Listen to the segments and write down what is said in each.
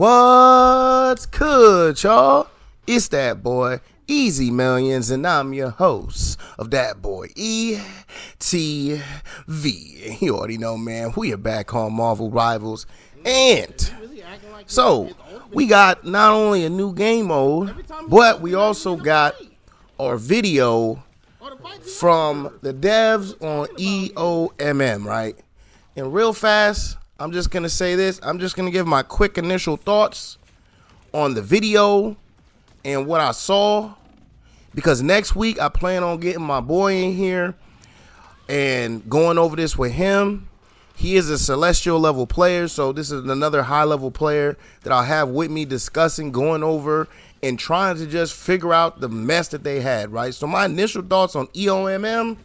What's good, y'all? It's that boy, Easy Millions, and I'm your host of that boy, ETV. You already know, man, we are back on Marvel Rivals, and so we got not only a new game mode, but we also got our video from the devs on EOMM, right? And real fast, I'm just going to say this. I'm just going to give my quick initial thoughts on the video and what I saw, because next week I plan on getting my boy in here and going over this with him. He is a celestial level player, so this is another high level player that I'll have with me discussing, going over, and trying to just figure out the mess that they had, right? So my initial thoughts on EOMM,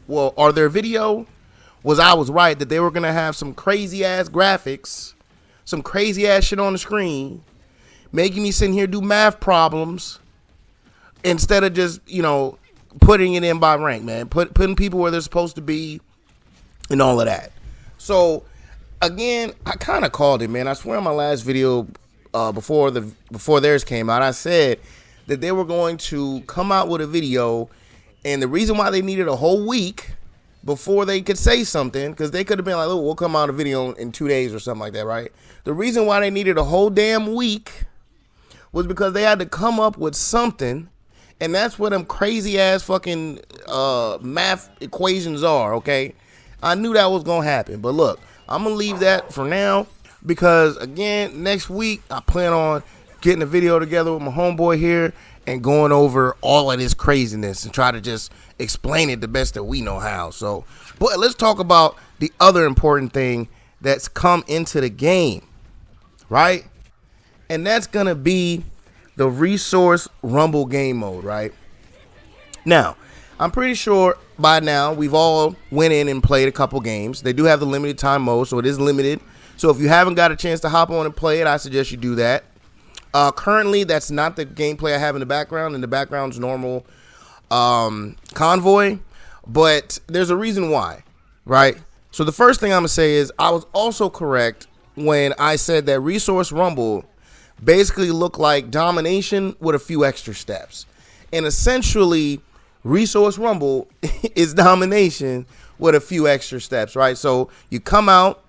well, or their video, was I was right that they were going to have some crazy ass graphics, some crazy ass shit on the screen, making me sit here do math problems instead of just, putting it in by rank, man. Putting people where they're supposed to be and all of that. So, again, I kind of called it, man. I swear in my last video before theirs came out, I said that they were going to come out with a video, and the reason why they needed a whole week before they could say something, because they could have been like, oh, we'll come out a video in 2 days or something like that, right? The reason why they needed a whole damn week was because they had to come up with something, and that's what them crazy ass fucking math equations are, okay? I knew that was going to happen, but look, I'm going to leave that for now, because again, next week, I plan on getting a video together with my homeboy here and going over all of this craziness and try to just explain it the best that we know how. So, but let's talk about the other important thing that's come into the game, right? And that's going to be the Resource Rumble game mode, right? Now, I'm pretty sure by now we've all went in and played a couple games. They do have the limited time mode, so it is limited. So if you haven't got a chance to hop on and play it, I suggest you do that. Currently, that's not the gameplay I have in the background. In the background's normal Convoy, but there's a reason why, right? So the first thing I'm going to say is I was also correct when I said that Resource Rumble basically looked like Domination with a few extra steps. And essentially, Resource Rumble is Domination with a few extra steps, right? So you come out.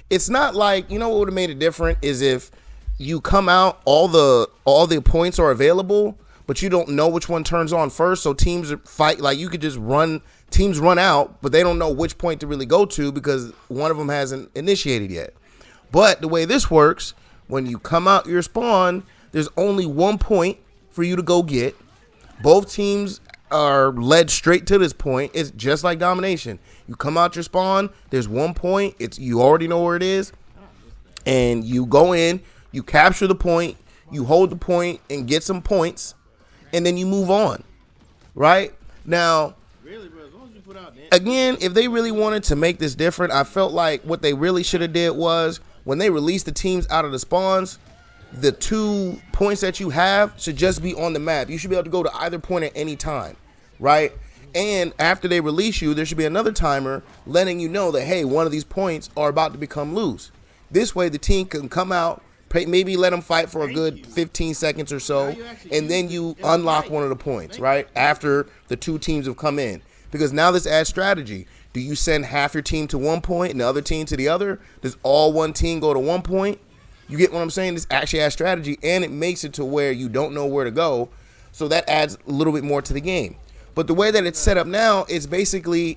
It's not like, what would have made it different is if you come out, all the points are available, but you don't know which one turns on first. So teams fight, like you could just teams run out, but they don't know which point to really go to because one of them hasn't initiated yet. But the way this works, when you come out your spawn, there's only 1 point for you to go get. Both teams are led straight to this point. It's just like Domination. You come out your spawn, there's 1 point. You already know where it is. And you go in, you capture the point, you hold the point and get some points, and then you move on, right? Now, again, if they really wanted to make this different, I felt like what they really should have did was when they released the teams out of the spawns, the 2 points that you have should just be on the map. You should be able to go to either point at any time, right? And after they release you, there should be another timer letting you know that, hey, one of these points are about to become loose. This way the team can come out, maybe let them fight for a good 15 seconds or so, and then you unlock one of the points, right? After the 2 teams have come in. Because now this adds strategy. Do you send half your team to 1 point and the other team to the other? Does all one team go to 1 point? You get what I'm saying? This actually adds strategy, and it makes it to where you don't know where to go. So that adds a little bit more to the game. But the way that it's set up now, it's basically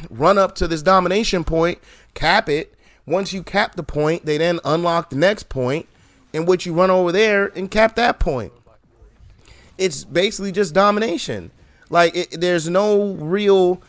run up to this domination point, cap it. Once you cap the point, they then unlock the next point, in which you run over there and cap that point. It's basically just Domination. Like, there's no real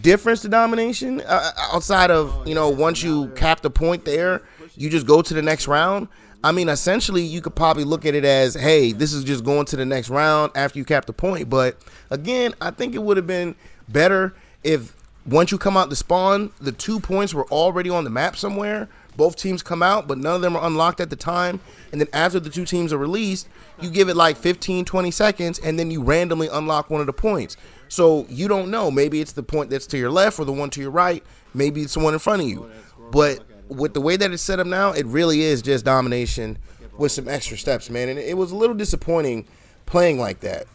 difference to Domination outside of, once you cap the point there, you just go to the next round. I mean, essentially, you could probably look at it as, hey, this is just going to the next round after you cap the point. But, again, I think it would have been better if once you come out the spawn, the 2 points were already on the map somewhere. Both teams come out, but none of them are unlocked at the time. And then after the 2 teams are released, you give it like 15, 20 seconds, and then you randomly unlock one of the points. So you don't know. Maybe it's the point that's to your left or the one to your right. Maybe it's the one in front of you. But with the way that it's set up now, it really is just Domination with some extra steps, man. And it was a little disappointing playing like that.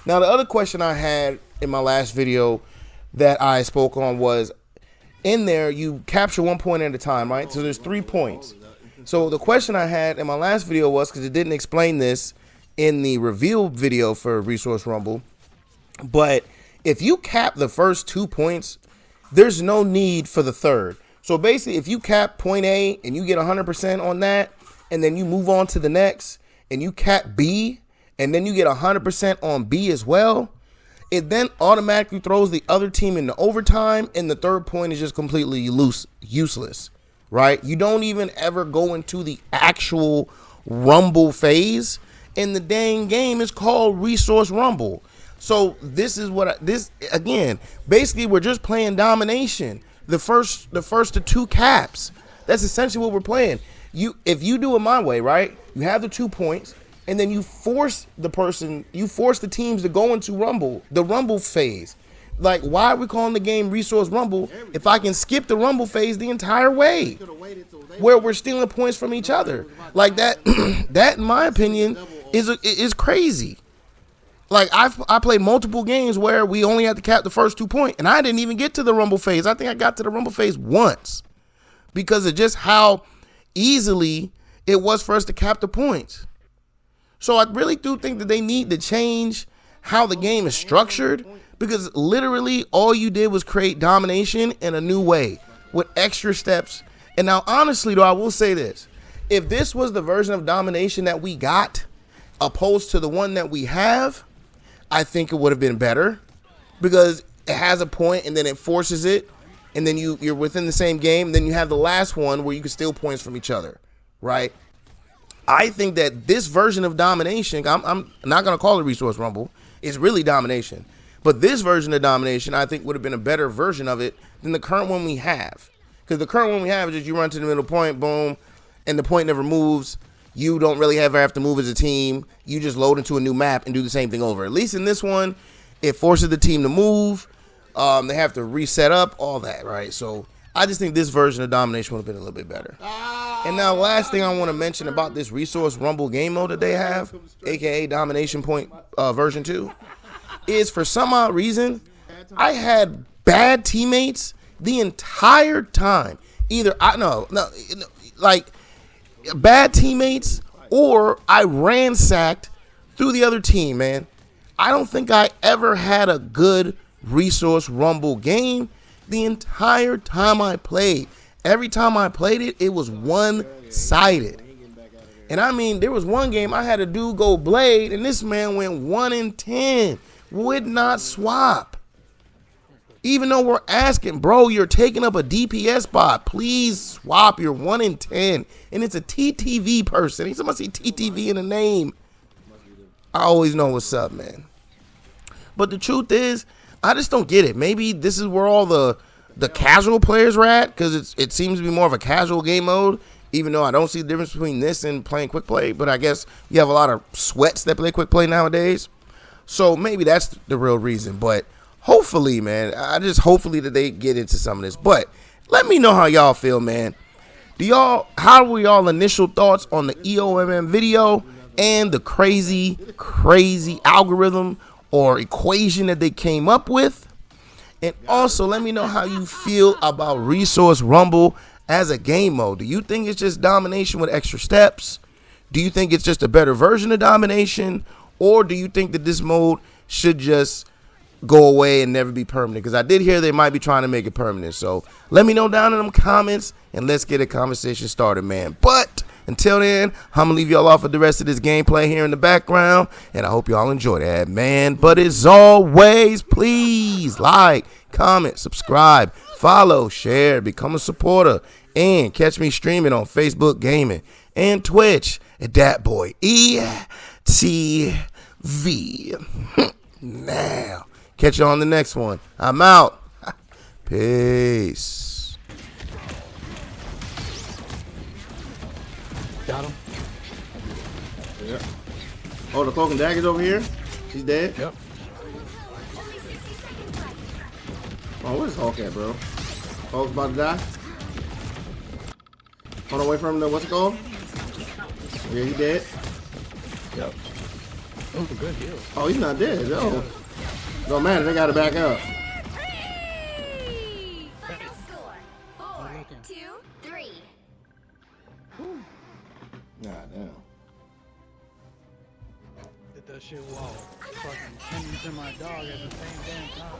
Now, the other question I had in my last video that I spoke on was, in there, you capture 1 point at a time, right? So there's 3 points. So the question I had in my last video was, because it didn't explain this in the reveal video for Resource Rumble, but if you cap the first 2 points, there's no need for the third. So basically, if you cap point A and you get 100% on that, and then you move on to the next, and you cap B, and then you get 100% on B as well, it then automatically throws the other team into overtime, and the third point is just completely useless, right? You don't even ever go into the actual Rumble phase, and the dang game is called Resource Rumble. So this is what again, basically we're just playing domination. The first to 2 caps. That's essentially what we're playing. If you do it my way, right? You have the 2 points, and then you force the teams to go into the Rumble phase. Like, why are we calling the game Resource Rumble if I can skip the Rumble phase the entire way, where we're stealing points from each other? Like that, that in my opinion is crazy. Like, I played multiple games where we only had to cap the first 2 points, and I didn't even get to the Rumble phase. I think I got to the Rumble phase once because of just how easily it was for us to cap the points. So I really do think that they need to change how the game is structured, because literally all you did was create domination in a new way with extra steps. And now, honestly, though, I will say this. If this was the version of domination that we got opposed to the one that we have, I think it would have been better, because it has a point and then it forces it, and then you're within the same game. Then you have the last one where you can steal points from each other, right? I think that this version of domination, I'm not going to call it Resource Rumble. It's really domination. But this version of domination, I think, would have been a better version of it than the current one we have. Because the current one we have is just you run to the middle point, boom, and the point never moves. You don't really ever have to move as a team. You just load into a new map and do the same thing over. At least in this one, it forces the team to move. They have to reset up, all that, right? So I just think this version of domination would have been a little bit better. And now, last thing I want to mention about this Resource Rumble game mode that they have, aka Domination Point version 2, is for some odd reason, I had bad teammates the entire time. Either like bad teammates, or I ransacked through the other team, man. I don't think I ever had a good Resource Rumble game the entire time I played. Every time I played it, it was one-sided. And I mean, there was one game I had a dude go blade, and this man went 1 in 10. Would not swap. Even though we're asking, bro, you're taking up a DPS spot. Please swap. You're 1 in 10. And it's a TTV person. Somebody see TTV in the name. I always know what's up, man. But the truth is, I just don't get it. Maybe this is where all the casual players are at, because it seems to be more of a casual game mode, even though I don't see the difference between this and playing quick play. But I guess you have a lot of sweats that play quick play nowadays. So maybe that's the real reason. But hopefully, man, hopefully that they get into some of this. But let me know how y'all feel, man. How were y'all initial thoughts on the EOMM video and the crazy algorithm or equation that they came up with? And also, let me know how you feel about Resource Rumble as a game mode. Do you think it's just domination with extra steps? Do you think it's just a better version of domination? Or do you think that this mode should just go away and never be permanent? Because I did hear they might be trying to make it permanent. So let me know down in them comments, and let's get a conversation started, man. But until then, I'm going to leave y'all off with the rest of this gameplay here in the background, and I hope y'all enjoy that, man. But as always, please like, comment, subscribe, follow, share, become a supporter, and catch me streaming on Facebook Gaming and Twitch at DatBoyETV. Now, catch you on the next one. I'm out. Peace. Got him. Yeah. Oh, the Cloak and Dagger's over here? She's dead? Yep. Oh, where's Hawk at, bro? Hawk's about to die? Hold on, wait for him to, what's it called? Yeah, he dead. Yep. Oh, good heal. Oh, he's not dead. No. No matter. They gotta back up. Final score, 4-2-3. Nah, damn. Did that shit while fucking tending to my dog at the same damn time.